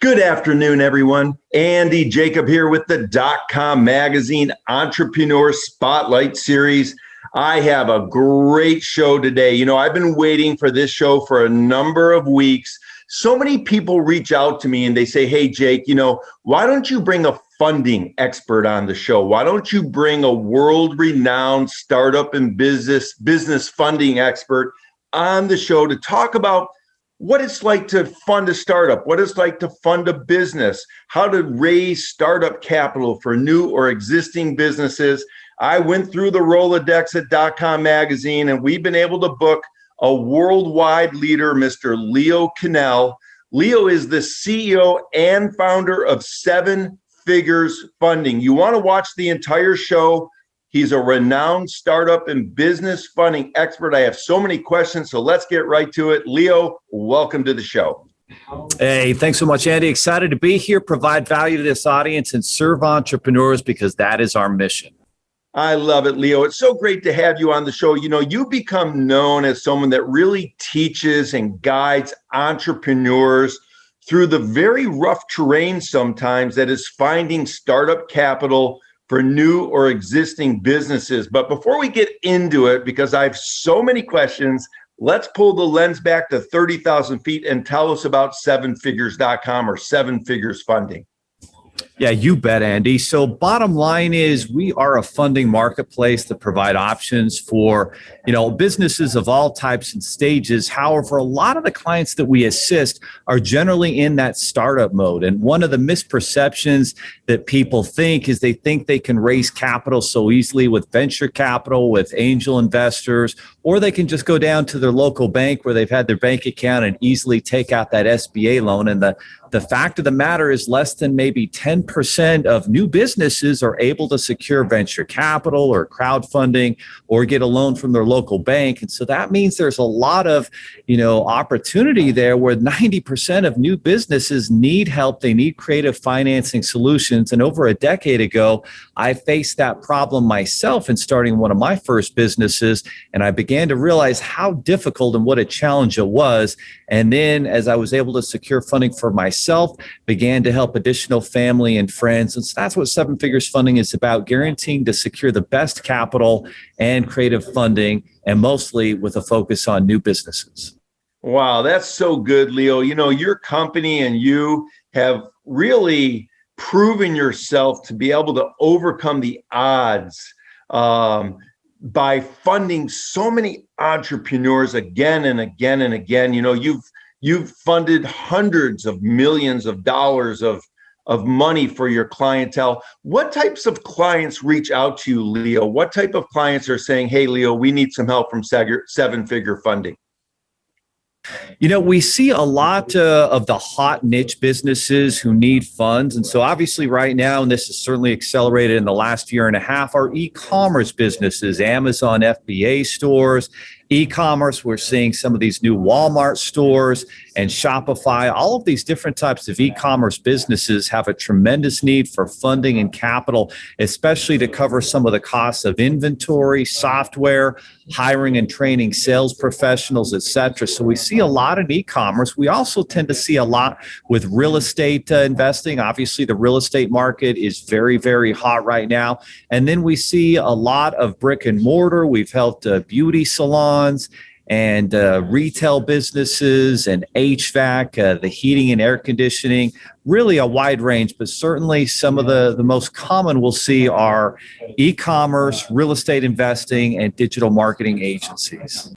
Good afternoon, everyone. Andy Jacob here with the DotCom Magazine Entrepreneur Spotlight Series. I have a great show today. I've been waiting for this show for a number of weeks. So many people reach out to me and they say, hey, Jake, why don't you bring a funding expert on the show? Why don't you bring a world-renowned startup and business funding expert on the show to talk about what it's like to fund a startup, what it's like to fund a business, how to raise startup capital for new or existing businesses. I went through the Rolodex at DotCom Magazine, and we've been able to book a worldwide leader, Mr. Leo Kanell. Leo is the CEO and founder of 7 Figures Funding. You want to watch the entire show. He's a renowned startup and business funding expert. I have so many questions, so let's get right to it. Leo, welcome to the show. Hey, thanks so much, Andy. Excited to be here, provide value to this audience, and serve entrepreneurs because that is our mission. I love it, Leo. It's so great to have you on the show. You become known as someone that really teaches and guides entrepreneurs through the very rough terrain sometimes that is finding startup capital for new or existing businesses. But before we get into it, because I have so many questions, let's pull the lens back to 30,000 feet and tell us about 7figures.com or 7 Figures Funding. Yeah, you bet, Andy. So bottom line is we are a funding marketplace that provide options for, businesses of all types and stages. However, a lot of the clients that we assist are generally in that startup mode. And one of the misperceptions that people think is they think they can raise capital so easily with venture capital, with angel investors, or they can just go down to their local bank where they've had their bank account and easily take out that SBA loan. And the fact of the matter is less than maybe 10% of new businesses are able to secure venture capital or crowdfunding or get a loan from their local bank. And so that means there's a lot of, opportunity there where 90% of new businesses need help. They need creative financing solutions. And over a decade ago, I faced that problem myself in starting one of my first businesses. And I began to realize how difficult and what a challenge it was. And then as I was able to secure funding for myself, began to help additional family and friends. And so that's what 7 Figures Funding is about, guaranteeing to secure the best capital and creative funding, and mostly with a focus on new businesses. Wow, that's so good, Leo. Your company and you have really proven yourself to be able to overcome the odds by funding so many entrepreneurs again and again and again. You've funded hundreds of millions of dollars of money for your clientele. What types of clients reach out to you, Leo? What type of clients are saying, hey, Leo, we need some help from 7 Figure Funding? We see a lot of the hot niche businesses who need funds. And so obviously right now, and this has certainly accelerated in the last year and a half, are e-commerce businesses, Amazon FBA stores, e-commerce. We're seeing some of these new Walmart stores and Shopify. All of these different types of e-commerce businesses have a tremendous need for funding and capital, especially to cover some of the costs of inventory, software, hiring and training sales professionals, et cetera. So we see a lot in e-commerce. We also tend to see a lot with real estate investing. Obviously, the real estate market is very, very hot right now. And then we see a lot of brick and mortar. We've helped beauty salons and retail businesses and HVAC, the heating and air conditioning, really a wide range, but certainly some of the most common we'll see are e-commerce, real estate investing, and digital marketing agencies.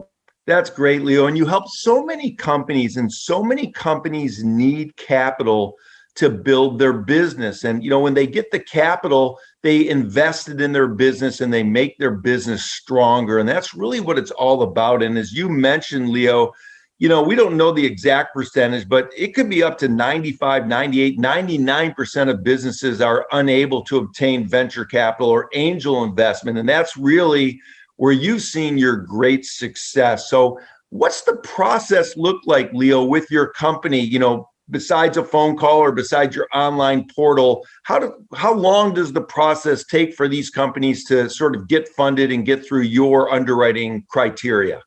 That's great, Leo. And you help so many companies, and so many companies need capital to build their business. And, when they get the capital, they invest it in their business and they make their business stronger. And that's really what it's all about. And as you mentioned, Leo, we don't know the exact percentage, but it could be up to 95, 98, 99% of businesses are unable to obtain venture capital or angel investment. And that's really where you've seen your great success. So what's the process look like, Leo, with your company? Besides a phone call or besides your online portal, how long does the process take for these companies to sort of get funded and get through your underwriting criteria?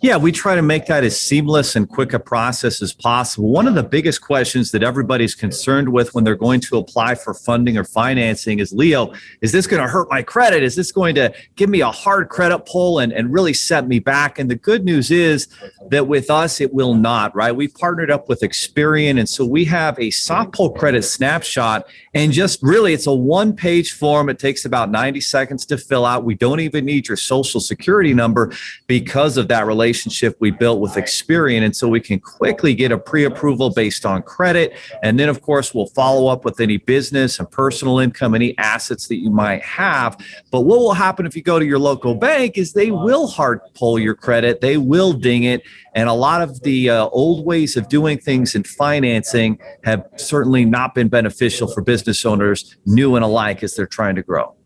Yeah, we try to make that as seamless and quick a process as possible. One of the biggest questions that everybody's concerned with when they're going to apply for funding or financing is, Leo, is this going to hurt my credit? Is this going to give me a hard credit pull and really set me back? And the good news is that with us, it will not, right? We partnered up with Experian. And so we have a soft pull credit snapshot, and just really, it's a one-page form. It takes about 90 seconds to fill out. We don't even need your social security number because of that relationship we built with Experian. And so we can quickly get a pre-approval based on credit. And then, of course, we'll follow up with any business and personal income, any assets that you might have. But what will happen if you go to your local bank is they will hard pull your credit. They will ding it. And a lot of the old ways of doing things in financing have certainly not been beneficial for business owners, new and alike, as they're trying to grow.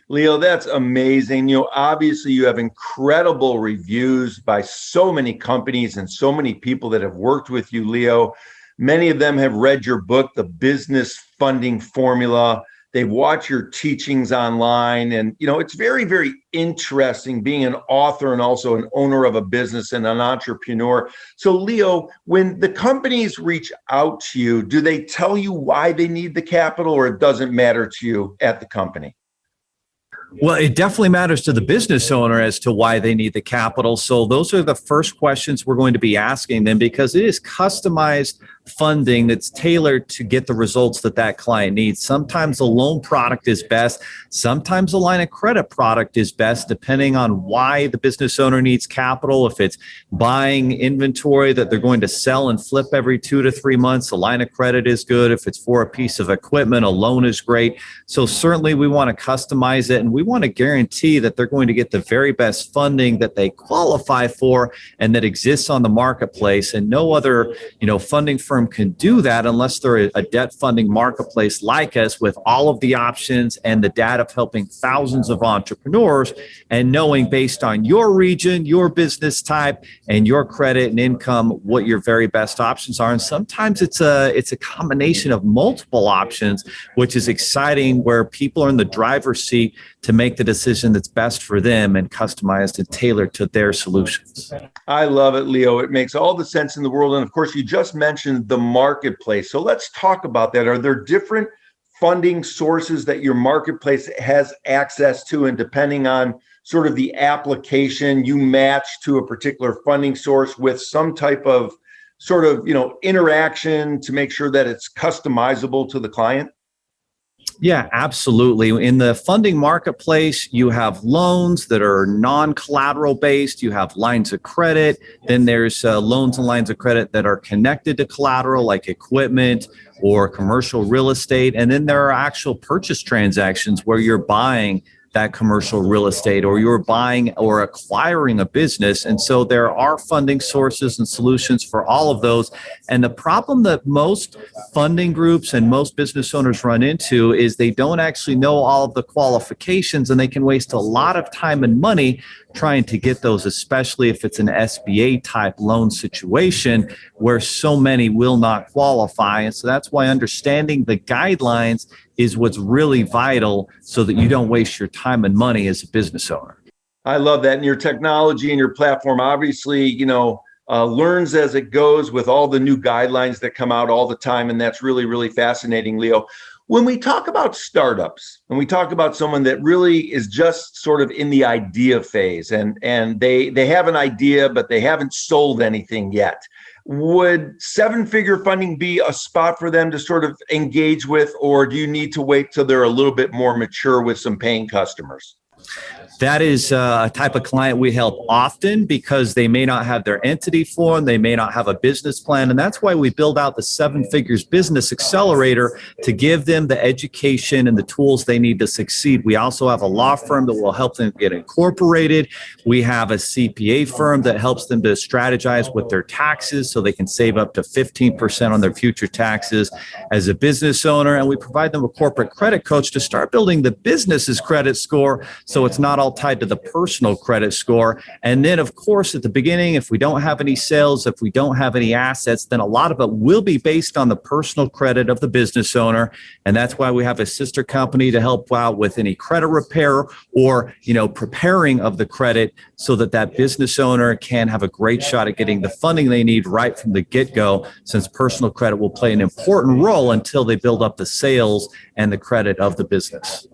Leo, that's amazing. Obviously you have incredible reviews by so many companies and so many people that have worked with you, Leo. Many of them have read your book, The Business Funding Formula. They've watched your teachings online. And, it's very, very interesting being an author and also an owner of a business and an entrepreneur. So, Leo, when the companies reach out to you, do they tell you why they need the capital, or it doesn't matter to you at the company? Well, it definitely matters to the business owner as to why they need the capital. So those are the first questions we're going to be asking them, because it is customized funding that's tailored to get the results that client needs. Sometimes a loan product is best. Sometimes a line of credit product is best, depending on why the business owner needs capital. If it's buying inventory that they're going to sell and flip every 2 to 3 months, a line of credit is good. If it's for a piece of equipment, a loan is great. So certainly we want to customize it, and we want to guarantee that they're going to get the very best funding that they qualify for and that exists on the marketplace. And no other, funding firm can do that unless they're a debt funding marketplace like us, with all of the options and the data of helping thousands of entrepreneurs, and knowing based on your region, your business type, and your credit and income, what your very best options are. And sometimes it's a combination of multiple options, which is exciting, where people are in the driver's seat to make the decision that's best for them and customized and tailored to their solutions. I love it, Leo. It makes all the sense in the world. And of course, you just mentioned the marketplace. So let's talk about that. Are there different funding sources that your marketplace has access to? And depending on sort of the application, you match to a particular funding source with some type of sort of, interaction to make sure that it's customizable to the client? Yeah, absolutely. In the funding marketplace, you have loans that are non-collateral based. You have lines of credit. Then there's loans and lines of credit that are connected to collateral, like equipment or commercial real estate. And then there are actual purchase transactions where you're buying that commercial real estate, or you're buying or acquiring a business. And so there are funding sources and solutions for all of those. And the problem that most funding groups and most business owners run into is they don't actually know all of the qualifications, and they can waste a lot of time and money trying to get those, especially if it's an SBA type loan situation where so many will not qualify. And so that's why understanding the guidelines is what's really vital, so that you don't waste your time and money as a business owner. I love that. And your technology and your platform obviously, learns as it goes with all the new guidelines that come out all the time. And that's really, really fascinating, Leo. When we talk about startups, and we talk about someone that really is just sort of in the idea phase, and they have an idea, but they haven't sold anything yet, would seven-figure funding be a spot for them to sort of engage with, or do you need to wait till they're a little bit more mature with some paying customers? That is a type of client we help often, because they may not have their entity formed, they may not have a business plan, and that's why we build out the 7 Figures Business Accelerator to give them the education and the tools they need to succeed. We also have a law firm that will help them get incorporated. We have a CPA firm that helps them to strategize with their taxes so they can save up to 15% on their future taxes as a business owner, and we provide them a corporate credit coach to start building the business's credit score, So it's not all tied to the personal credit score. And then, of course, at the beginning, if we don't have any sales, if we don't have any assets, then a lot of it will be based on the personal credit of the business owner. And that's why we have a sister company to help out with any credit repair or, preparing of the credit so that that business owner can have a great shot at getting the funding they need right from the get-go, since personal credit will play an important role until they build up the sales and the credit of the business.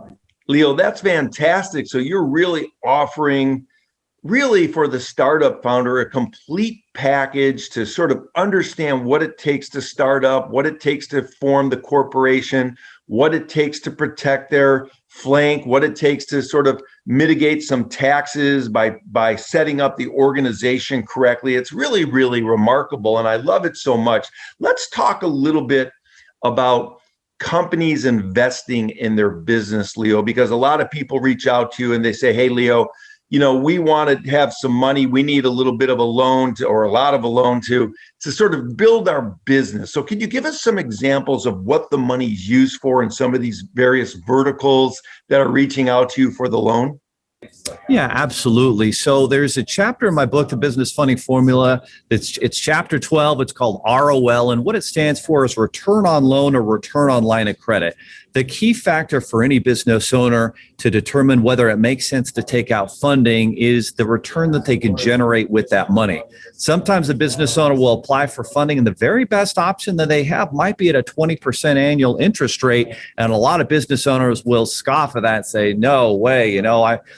Leo, that's fantastic. So you're really offering, for the startup founder, a complete package to sort of understand what it takes to start up, what it takes to form the corporation, what it takes to protect their flank, what it takes to sort of mitigate some taxes by setting up the organization correctly. It's really, really remarkable, and I love it so much. Let's talk a little bit about companies investing in their business, Leo, because a lot of people reach out to you and they say, hey, Leo, we want to have some money. We need a little bit of a loan or a lot of a loan to sort of build our business. So can you give us some examples of what the money is used for in some of these various verticals that are reaching out to you for the loan? Yeah, absolutely. So there's a chapter in my book, The Business Funding Formula. It's chapter 12. It's called ROL. And what it stands for is return on loan or return on line of credit. The key factor for any business owner to determine whether it makes sense to take out funding is the return that they can generate with that money. Sometimes a business owner will apply for funding, and the very best option that they have might be at a 20% annual interest rate. And a lot of business owners will scoff at that and say, no way,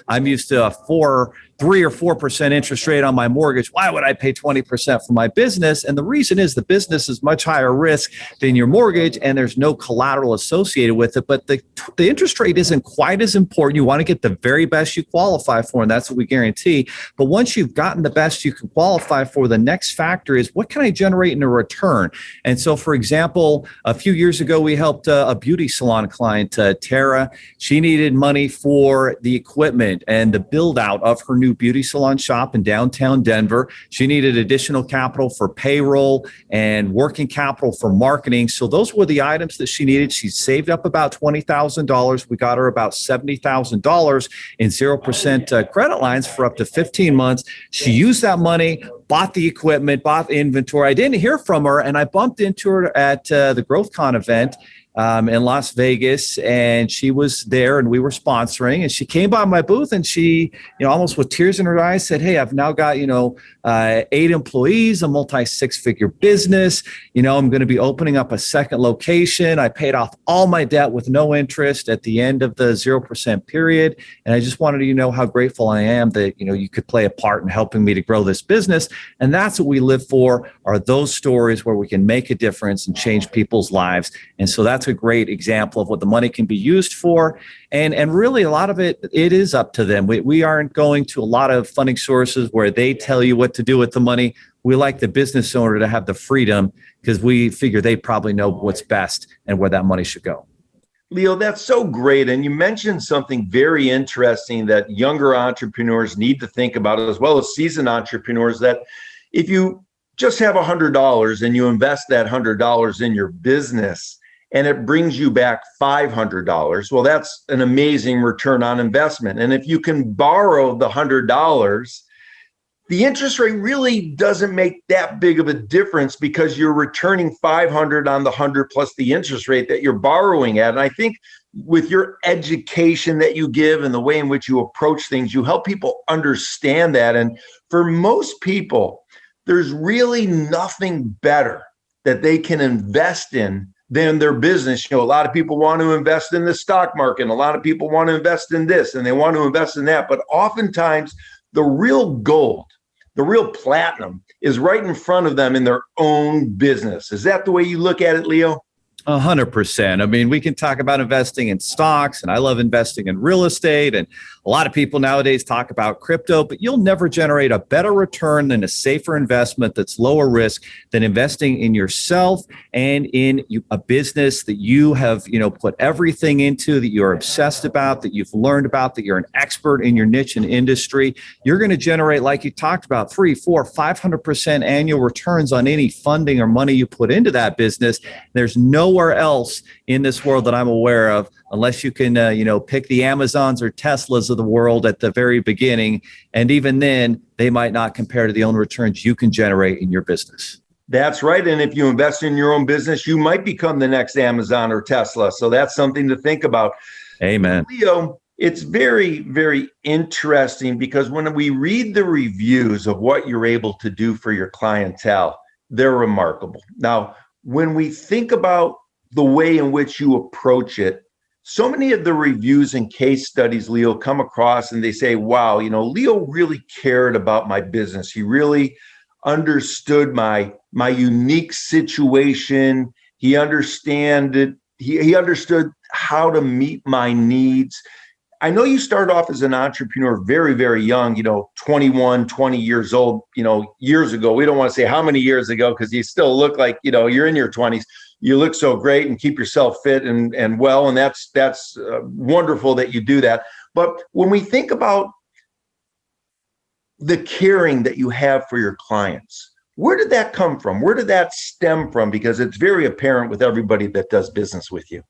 I'm used to a 3 or 4% interest rate on my mortgage. Why would I pay 20% for my business? And the reason is the business is much higher risk than your mortgage, and there's no collateral associated with it. But the interest rate isn't quite as important. You want to get the very best you qualify for, and that's what we guarantee. But once you've gotten the best you can qualify for, the next factor is, what can I generate in a return? And so, for example, a few years ago, we helped a beauty salon client, Tara. She needed money for the equipment and the build out of her new beauty salon shop in downtown Denver. She needed additional capital for payroll and working capital for marketing. So those were the items that she needed. She saved up about $20,000. We got her about $70,000 in 0% credit lines for up to 15 months. She used that money, bought the equipment, bought the inventory. I didn't hear from her, and I bumped into her at the GrowthCon event in Las Vegas, and she was there, and we were sponsoring, and she came by my booth, and she, almost with tears in her eyes, said, hey, I've now got, 8 employees, a multi-six-figure business. I'm going to be opening up a second location. I paid off all my debt with no interest at the end of the 0% period. And I just wanted you to know how grateful I am that, you could play a part in helping me to grow this business. And that's what we live for, are those stories where we can make a difference and change people's lives. And so that's a great example of what the money can be used for. And really, a lot of it is up to them. We aren't going to a lot of funding sources where they tell you what to do with the money. We like the business owner to have the freedom, because we figure they probably know what's best and where that money should go. Leo, that's so great. And you mentioned something very interesting that younger entrepreneurs need to think about, as well as seasoned entrepreneurs, that if you just have $100 and you invest that $100 in your business, and it brings you back $500, well, that's an amazing return on investment. And if you can borrow the $100, the interest rate really doesn't make that big of a difference, because you're returning $500 on the 100 plus the interest rate that you're borrowing at. And I think with your education that you give and the way in which you approach things, you help people understand that. And for most people, there's really nothing better that they can invest in than their business. A lot of people want to invest in the stock market, and a lot of people want to invest in this, and they want to invest in that. But oftentimes the real gold, the real platinum, is right in front of them in their own business. Is that the way you look at it, Leo? 100%. I mean, we can talk about investing in stocks, and I love investing in real estate. And a lot of people nowadays talk about crypto, but you'll never generate a better return than a safer investment that's lower risk than investing in yourself and in a business that you have, put everything into, that you're obsessed about, that you've learned about, that you're an expert in your niche and industry. You're going to generate, like you talked about, 3, 4, 500% annual returns on any funding or money you put into that business. There's no nowhere else in this world that I'm aware of, unless you can, pick the Amazons or Teslas of the world at the very beginning. And even then, they might not compare to the own returns you can generate in your business. That's right. And if you invest in your own business, you might become the next Amazon or Tesla. So that's something to think about. Amen. Leo, it's very, very interesting because when we read the reviews of what you're able to do for your clientele, they're remarkable. Now, when we think about the way in which you approach it, so many of the reviews and case studies, Leo, come across and they say, wow, Leo really cared about my business. He really understood my unique situation. He understood how to meet my needs. I know you started off as an entrepreneur very, very young, 21, 20 years old, years ago. We don't want to say how many years ago because you still look like, you're in your 20s. You look so great and keep yourself fit and well. And that's wonderful that you do that. But when we think about the caring that you have for your clients, where did that come from? Where did that stem from? Because it's very apparent with everybody that does business with you.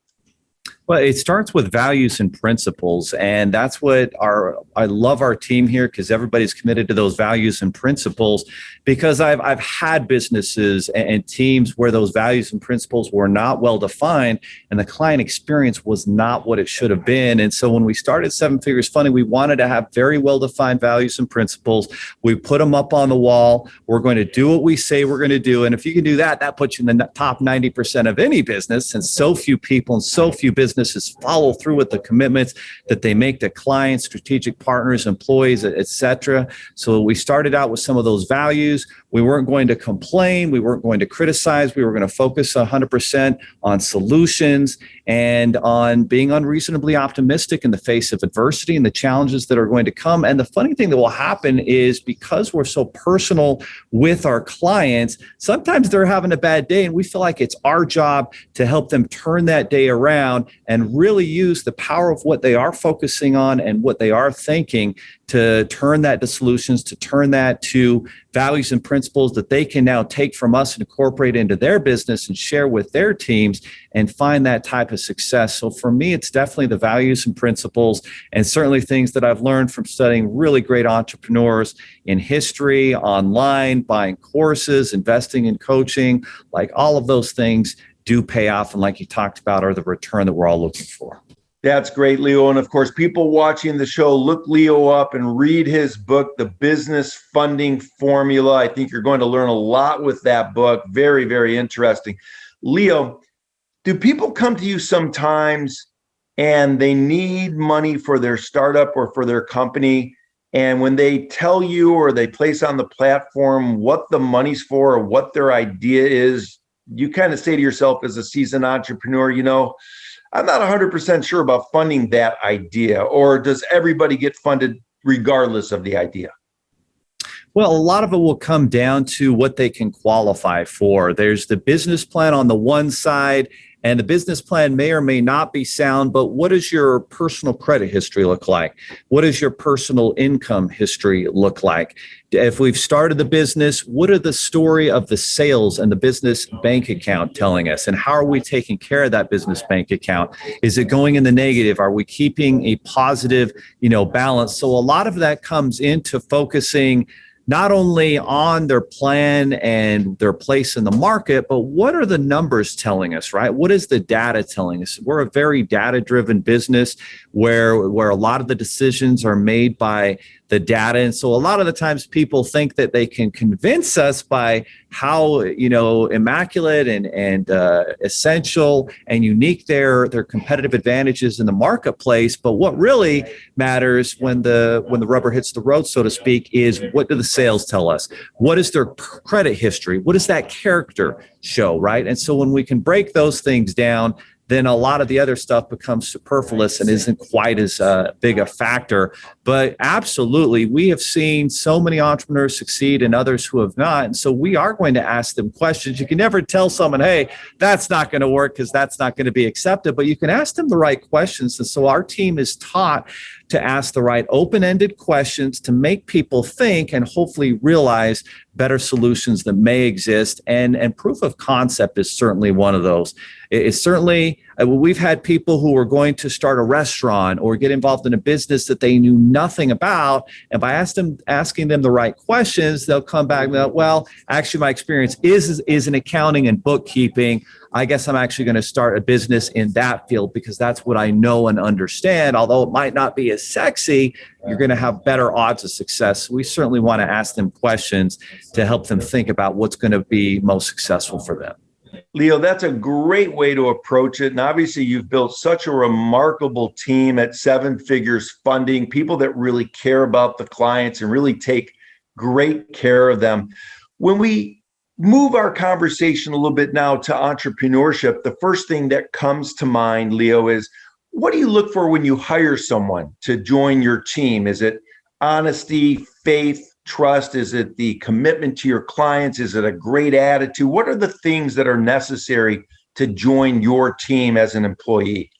Well, it starts with values and principles, and that's what I love our team here because everybody's committed to those values and principles. Because I've had businesses and teams where those values and principles were not well defined, and the client experience was not what it should have been. And so when we started Seven Figures Funding, we wanted to have very well defined values and principles. We put them up on the wall. We're going to do what we say we're going to do, and if you can do that, that puts you in the top 90% of any business. And so few people and so few businesses follow through with the commitments that they make to clients, strategic partners, employees, etc. So we started out with some of those values. We weren't going to complain. We weren't going to criticize. We were going to focus 100% on solutions and on being unreasonably optimistic in the face of adversity and the challenges that are going to come. And the funny thing that will happen is because we're so personal with our clients, sometimes they're having a bad day and we feel like it's our job to help them turn that day around and really use the power of what they are focusing on and what they are thinking to turn that to solutions, to turn that to values and principles that they can now take from us and incorporate into their business and share with their teams and find that type of success. So for me, it's definitely the values and principles and certainly things that I've learned from studying really great entrepreneurs in history, online, buying courses, investing in coaching, like all of those things do pay off. And like you talked about, are the return that we're all looking for. That's great, Leo. And of course, people watching the show, look Leo up and read his book, The Business Funding Formula. I think you're going to learn a lot with that book. Very, very interesting. Leo, do people come to you sometimes and they need money for their startup or for their company? And when they tell you or they place on the platform what the money's for or what their idea is, you kind of say to yourself as a seasoned entrepreneur, I'm not 100% sure about funding that idea, or does everybody get funded regardless of the idea? Well, a lot of it will come down to what they can qualify for. There's the business plan on the one side, and the business plan may or may not be sound, but what does your personal credit history look like? What does your personal income history look like? If we've started the business, what are the story of the sales and the business bank account telling us? And how are we taking care of that business bank account? Is it going in the negative? Are we keeping a positive, balance? So a lot of that comes into focusing not only on their plan and their place in the market, but what are the numbers telling us, right? What is the data telling us? We're a very data-driven business where a lot of the decisions are made by the data. And so a lot of the times people think that they can convince us by how, immaculate and essential and unique their competitive advantages in the marketplace. But what really matters when the rubber hits the road, so to speak, is what do the sales tell us? What is their credit history? What does that character show, right? And so when we can break those things down, then a lot of the other stuff becomes superfluous and isn't quite as big a factor. But absolutely, we have seen so many entrepreneurs succeed and others who have not. And so we are going to ask them questions. You can never tell someone, hey, that's not going to work because that's not going to be accepted. But you can ask them the right questions. And so our team is taught to ask the right open-ended questions to make people think and hopefully realize better solutions that may exist. And proof of concept is certainly one of those. It's certainly, we've had people who are going to start a restaurant or get involved in a business that they knew nothing about. And by asking them the right questions, they'll come back and go, well, actually, my experience is in accounting and bookkeeping. I guess I'm actually going to start a business in that field because that's what I know and understand. Although it might not be as sexy, you're going to have better odds of success. We certainly want to ask them questions to help them think about what's going to be most successful for them. Leo, that's a great way to approach it. And obviously, you've built such a remarkable team at 7 figures funding, people that really care about the clients and really take great care of them. When we move our conversation a little bit now to entrepreneurship, the first thing that comes to mind, Leo, is what do you look for when you hire someone to join your team? Is it honesty, faith, trust? Is it the commitment to your clients? Is it a great attitude? What are the things that are necessary to join your team as an employee?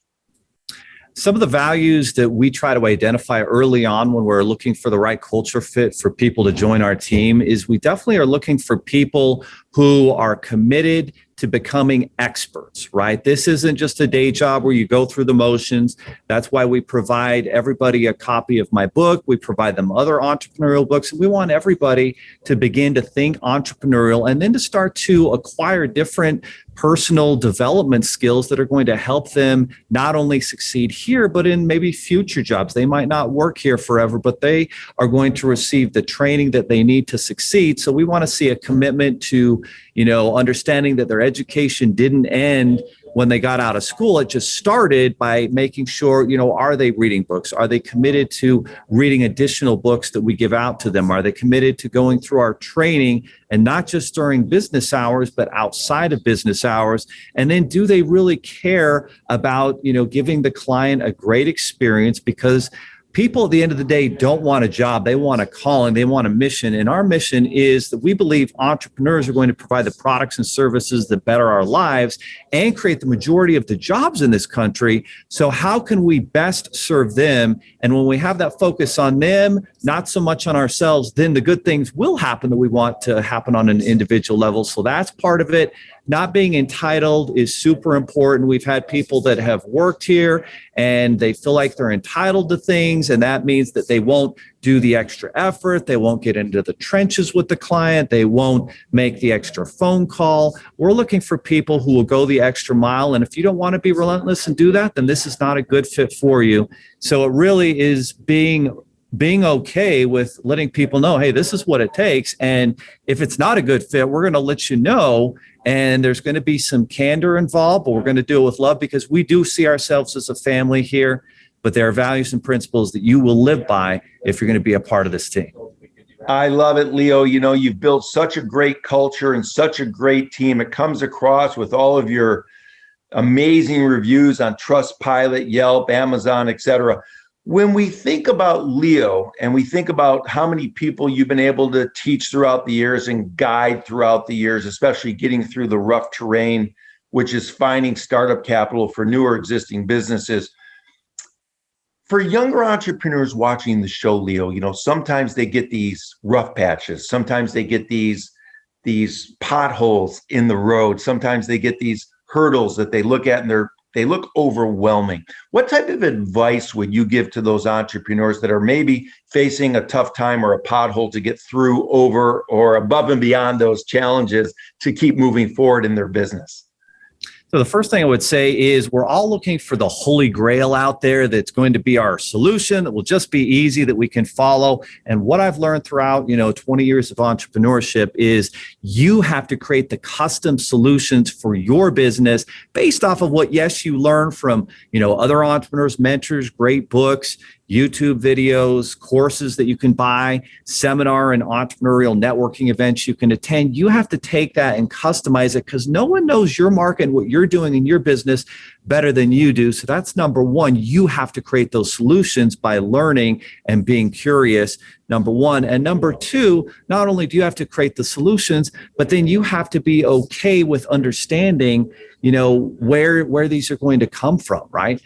Some of the values that we try to identify early on when we're looking for the right culture fit for people to join our team is we definitely are looking for people who are committed to becoming experts, right? This isn't just a day job where you go through the motions. That's why we provide everybody a copy of my book. We provide them other entrepreneurial books. We want everybody to begin to think entrepreneurial and then to start to acquire different personal development skills that are going to help them not only succeed here, but in maybe future jobs. They might not work here forever, but they are going to receive the training that they need to succeed. So we want to see a commitment to, understanding that their education didn't end when they got out of school. It just started by making sure, are they reading books? Are they committed to reading additional books that we give out to them? Are they committed to going through our training and not just during business hours, but outside of business hours? And then do they really care about, giving the client a great experience? Because people at the end of the day don't want a job. They want a calling. They want a mission. And our mission is that we believe entrepreneurs are going to provide the products and services that better our lives and create the majority of the jobs in this country. So how can we best serve them? And when we have that focus on them, not so much on ourselves, then the good things will happen that we want to happen on an individual level. So that's part of it. Not being entitled is super important. We've had people that have worked here and they feel like they're entitled to things. And that means that they won't do the extra effort. They won't get into the trenches with the client. They won't make the extra phone call. We're looking for people who will go the extra mile. And if you don't want to be relentless and do that, then this is not a good fit for you. So it really is being okay with letting people know, hey, this is what it takes. And if it's not a good fit, we're going to let you know. And there's going to be some candor involved, but we're going to do it with love because we do see ourselves as a family here. But there are values and principles that you will live by if you're going to be a part of this team. I love it, Leo. You've built such a great culture and such a great team. It comes across with all of your amazing reviews on Trustpilot, Yelp, Amazon, etc. When we think about Leo and we think about how many people you've been able to teach throughout the years and guide throughout the years, especially getting through the rough terrain, which is finding startup capital for new or existing businesses. For younger entrepreneurs watching the show, Leo, sometimes they get these rough patches. Sometimes they get these potholes in the road. Sometimes they get these hurdles that they look at and they look overwhelming. What type of advice would you give to those entrepreneurs that are maybe facing a tough time or a pothole to get through, over, or above and beyond those challenges to keep moving forward in their business? So the first thing I would say is we're all looking for the holy grail out there that's going to be our solution, that will just be easy, that we can follow. And what I've learned throughout, 20 years of entrepreneurship is you have to create the custom solutions for your business based off of what, yes, you learn from, other entrepreneurs, mentors, great books, YouTube videos, courses that you can buy, seminar and entrepreneurial networking events you can attend. You have to take that and customize it because no one knows your market and what you're doing in your business better than you do. So that's number one. You have to create those solutions by learning and being curious, number one. And number two, not only do you have to create the solutions, but then you have to be okay with understanding, where these are going to come from, right?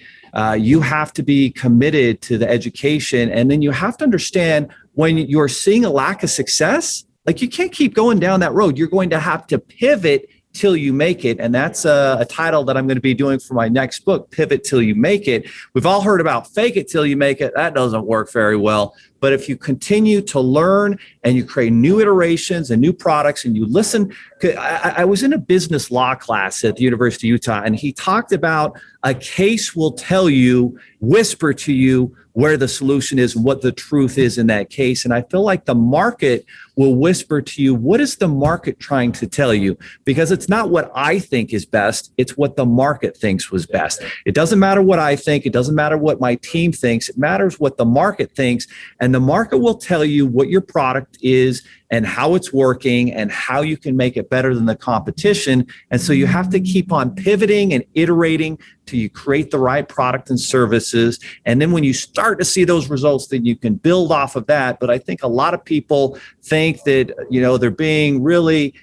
You have to be committed to the education. And then you have to understand when you're seeing a lack of success, like you can't keep going down that road. You're going to have to pivot till you make it. And that's a title that I'm going to be doing for my next book, Pivot Till You Make It. We've all heard about fake it till you make it. That doesn't work very well. But if you continue to learn and you create new iterations and new products and you listen, I was in a business law class at the University of Utah, and he talked about a case will tell you, whisper to you where the solution is and what the truth is in that case. And I feel like the market will whisper to you, what is the market trying to tell you? Because it's not what I think is best, it's what the market thinks was best. It doesn't matter what I think, it doesn't matter what my team thinks, it matters what the market thinks. And the market will tell you what your product is and how it's working and how you can make it better than the competition. And so you have to keep on pivoting and iterating till you create the right product and services. And then when you start to see those results, then you can build off of that. But I think a lot of people think that, they're being really,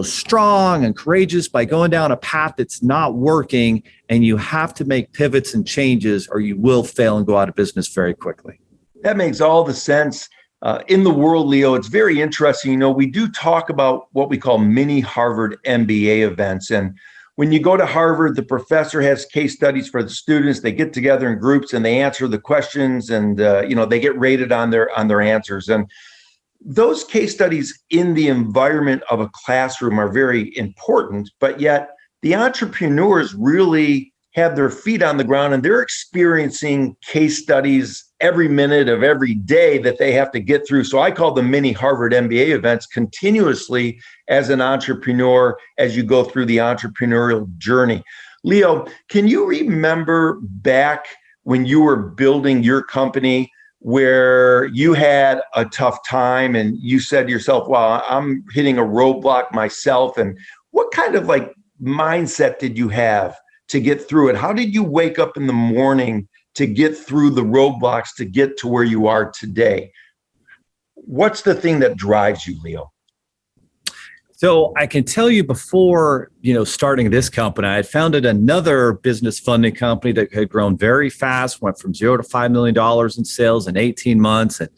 strong and courageous by going down a path that's not working. And you have to make pivots and changes or you will fail and go out of business very quickly. That makes all the sense. In the world, Leo, it's very interesting. We do talk about what we call mini Harvard MBA events. And when you go to Harvard, the professor has case studies for the students. They get together in groups and they answer the questions and, they get rated on their answers. And those case studies in the environment of a classroom are very important, but yet the entrepreneurs really have their feet on the ground and they're experiencing case studies every minute of every day that they have to get through. So I call them mini Harvard MBA events continuously as an entrepreneur as you go through the entrepreneurial journey. Leo, can you remember back when you were building your company where you had a tough time and you said to yourself, wow, I'm hitting a roadblock myself? And what kind of mindset did you have to get through it? How did you wake up in the morning to get through the roadblocks to get to where you are today? What's the thing that drives you, Leo? So I can tell you before, starting this company, I had founded another business funding company that had grown very fast, went from $0 to $5 million in sales in 18 months. And,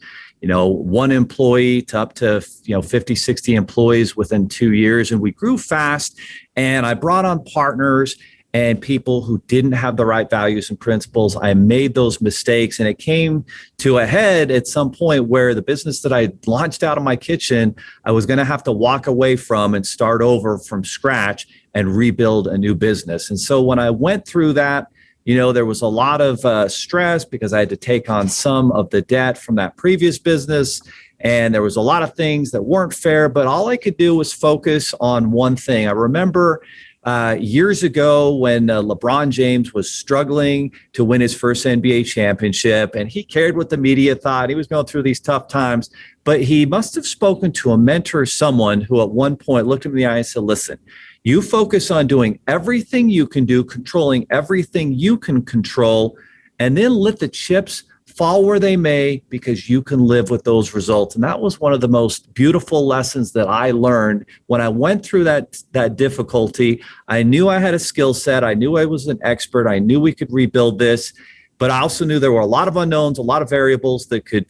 one employee to up to, 50, 60 employees within 2 years. And we grew fast. And I brought on partners and people who didn't have the right values and principles. I made those mistakes, and it came to a head at some point where the business that I launched out of my kitchen, I was going to have to walk away from and start over from scratch and rebuild a new business. And so when I went through that, there was a lot of stress because I had to take on some of the debt from that previous business. And there was a lot of things that weren't fair, but all I could do was focus on one thing. I remember years ago when LeBron James was struggling to win his first NBA championship, and he cared what the media thought. He was going through these tough times, but he must have spoken to a mentor or someone who at one point looked him in the eye and said, listen, you focus on doing everything you can do, controlling everything you can control, and then let the chips fall where they may, because you can live with those results. And that was one of the most beautiful lessons that I learned when I went through that difficulty. I knew I had a skill set. I knew I was an expert. I knew we could rebuild this, but I also knew there were a lot of unknowns, a lot of variables that could,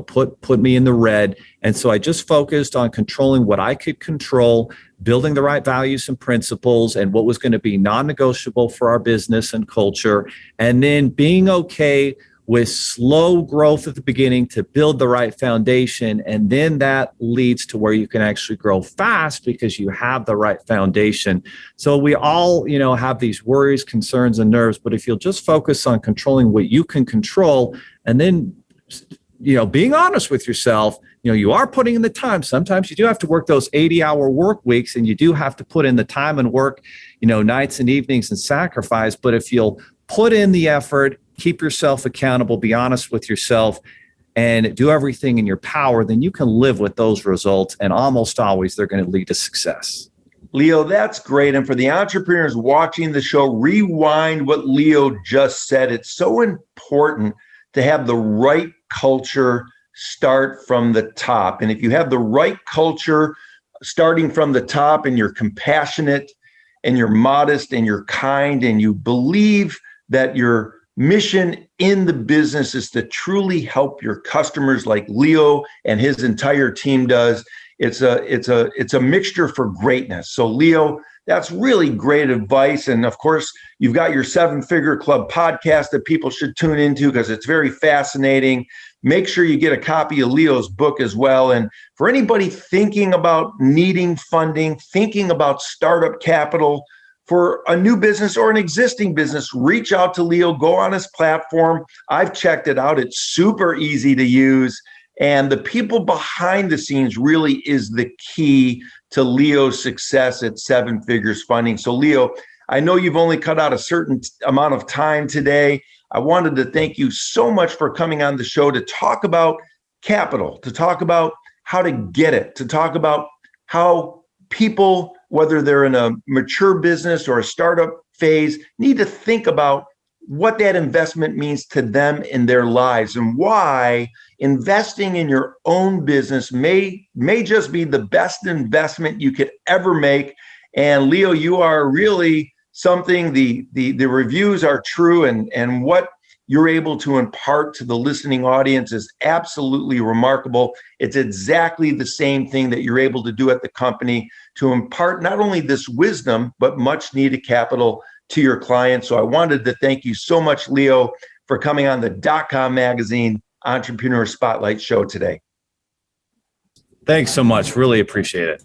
put me in the red. And so I just focused on controlling what I could control, building the right values and principles and what was going to be non-negotiable for our business and culture, and then being okay with slow growth at the beginning to build the right foundation. And then that leads to where you can actually grow fast because you have the right foundation. So we all, have these worries, concerns, and nerves, but if you'll just focus on controlling what you can control, and then, being honest with yourself, you are putting in the time. Sometimes you do have to work those 80-hour work weeks, and you do have to put in the time and work, nights and evenings and sacrifice. But if you'll put in the effort, keep yourself accountable, be honest with yourself, and do everything in your power, then you can live with those results. And almost always they're going to lead to success. Leo, that's great. And for the entrepreneurs watching the show, rewind what Leo just said. It's so important to have the right culture start from the top. And if you have the right culture starting from the top and you're compassionate and you're modest and you're kind and you believe that your mission in the business is to truly help your customers like Leo and his entire team does. It's a mixture for greatness. So Leo, that's really great advice. And of course, you've got your 7-Figure Club podcast that people should tune into because it's very fascinating. Make sure you get a copy of Leo's book as well. And for anybody thinking about needing funding, thinking about startup capital for a new business or an existing business, reach out to Leo, go on his platform. I've checked it out. It's super easy to use. And the people behind the scenes really is the key to Leo's success at 7 Figures Funding. So Leo, I know you've only cut out a certain amount of time today. I wanted to thank you so much for coming on the show to talk about capital, to talk about how to get it, to talk about how people, whether they're in a mature business or a startup phase, need to think about what that investment means to them in their lives and why investing in your own business may just be the best investment you could ever make. And Leo, you are really something, the reviews are true, and what you're able to impart to the listening audience is absolutely remarkable. It's exactly the same thing that you're able to do at the company to impart not only this wisdom, but much needed capital to your clients. So I wanted to thank you so much, Leo, for coming on the DotCom Magazine Entrepreneur Spotlight show today. Thanks so much. Really appreciate it.